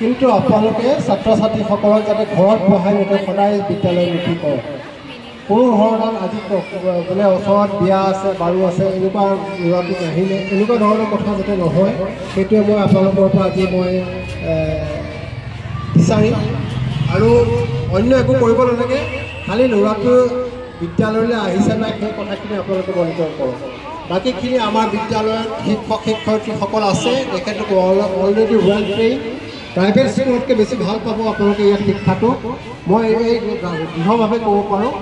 কিন্তু আপোনালোকে ছাত্ৰ ছাত্ৰীসকলক যাতে ঘৰত পঢ়াই নিতে সদায় বিদ্যালয়মুখী কৰে। কোনো ধৰণৰ আজি বোলে ওচৰত বিয়া আছে বাৰু আছে এনেকুৱা ল'ৰাটো নাহিলে এনেকুৱা ধৰণৰ কথা যাতে নহয়, সেইটোৱে মই আপোনালোকৰ পৰা আজি মই বিচাৰিম। আৰু অন্য একো কৰিব নালাগে, খালি ল'ৰাটো বিদ্যালয়লৈ আহিছে নাই সেই কথাখিনি আপোনালোকে মনিটৰ কৰক। বাকীখিনি আমাৰ বিদ্যালয়ত শিক্ষক শিক্ষয়িত্ৰীসকল আছে, তেখেতলোক অলৰেডি ৱেল ট্ৰেইন। প্ৰাইভেট স্কুলতকৈ বেছি ভাল পাব আপোনালোকে ইয়াত শিক্ষাটো। মই এই দৃঢ়ভাৱে ক'ব পাৰোঁ,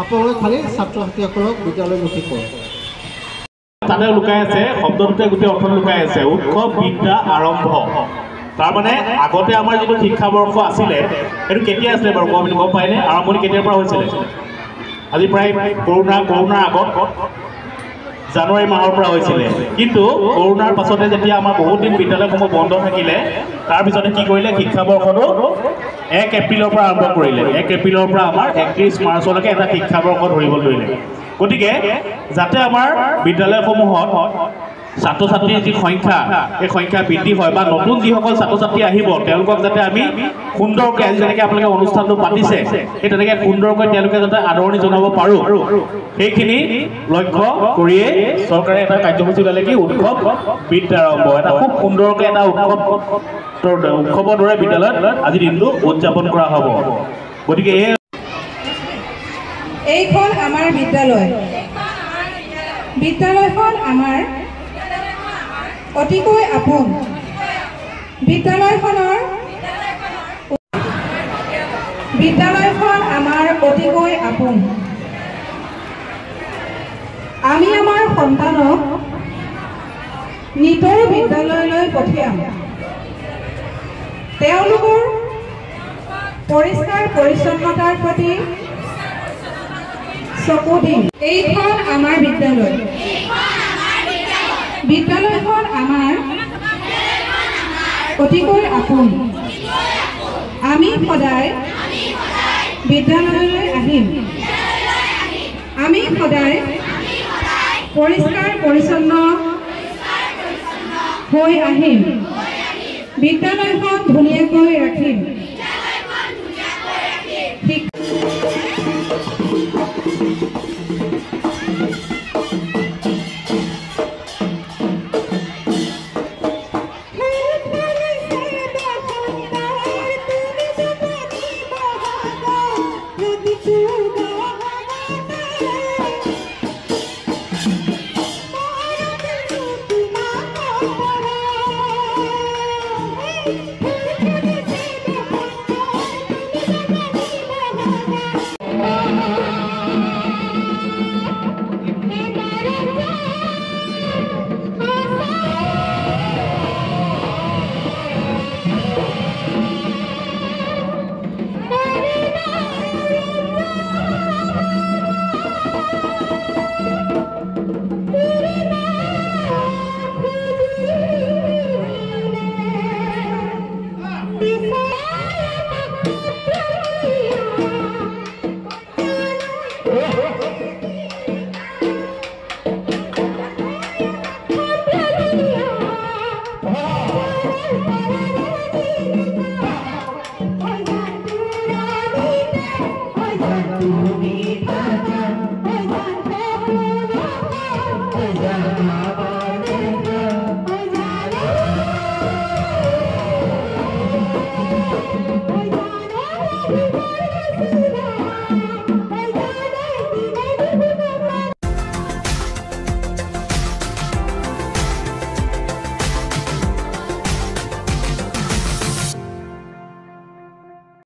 আপোনালোকে খালি ছাত্ৰ ছাত্ৰীসকলক বিদ্যালয়মুখী কৰক। তাতে লুকাই আছে শব্দটোতে গোটেই অৰ্থ লুকাই আছে, উৎসৱ বিদ্যা আৰম্ভ। তাৰমানে আগতে আমাৰ যিটো শিক্ষাবৰ্ষ আছিলে সেইটো কেতিয়া আছিলে বাৰু গম পায়নে? আৰম্ভণি কেতিয়াৰ পৰা হৈছিলে? আজি প্ৰায় কৰোণাৰ আগত জানুৱাৰী মাহৰ পৰা হৈছিলে। কিন্তু কৰোণাৰ পাছতে যেতিয়া আমাৰ বহুত দিন বিদ্যালয়সমূহ বন্ধ থাকিলে, তাৰপিছতে কি কৰিলে, শিক্ষাবৰ্ষটো 1 এপ্ৰিলৰ পৰা আৰম্ভ কৰিলে। 1 এপ্ৰিলৰ পৰা আমাৰ 31 মাৰ্চলৈকে এটা শিক্ষাবৰ্ষ ধৰিব ধৰিলে। গতিকে যাতে আমাৰ বিদ্যালয়সমূহত ছাত্ৰ ছাত্ৰীৰ যি সংখ্যা, এই সংখ্যা বৃদ্ধি হয় বা নতুন যিসকল ছাত্ৰ ছাত্ৰী আহিব তেওঁলোকক যাতে আমি সুন্দৰকৈ আজি যেনেকৈ আপোনালোকে অনুষ্ঠানটো পাতিছে সেই তেনেকৈ সুন্দৰকৈ তেওঁলোকে যাতে আদৰণি জনাব পাৰোঁ, সেইখিনি লক্ষ্য কৰিয়ে চৰকাৰে এটা কাৰ্যসূচী ল'লে কি উৎসৱ বিদ্যা আৰম্ভ। এটা খুব সুন্দৰকৈ এটা উৎসৱৰ দৰে বিদ্যালয়ত আজি দিনটো উদযাপন কৰা হ'ব। গতিকে এইখন আমাৰ বিদ্যালয়, বিদ্যালয়খন আমাৰ অতিকৈ আপোন। বিদ্যালয়খন আমাৰ অতিকৈ আপোন। আমি আমাৰ সন্তানক নিতৌ বিদ্যালয়লৈ পঠিয়াম। তেওঁলোকৰ পৰিষ্কাৰ পৰিচ্ছন্নতাৰ প্ৰতি চকু দিম। এইখন আমাৰ বিদ্যালয়, বিদ্যালয়খন আমাৰ অতিকৈ আপোন। আমি সদায় বিদ্যালয়লৈ আহিম। আমি সদায় পৰিষ্কাৰ পৰিচ্ছন্ন হৈ আহিম। বিদ্যালয়খন ধুনীয়াকৈ ৰাখিম। আহিব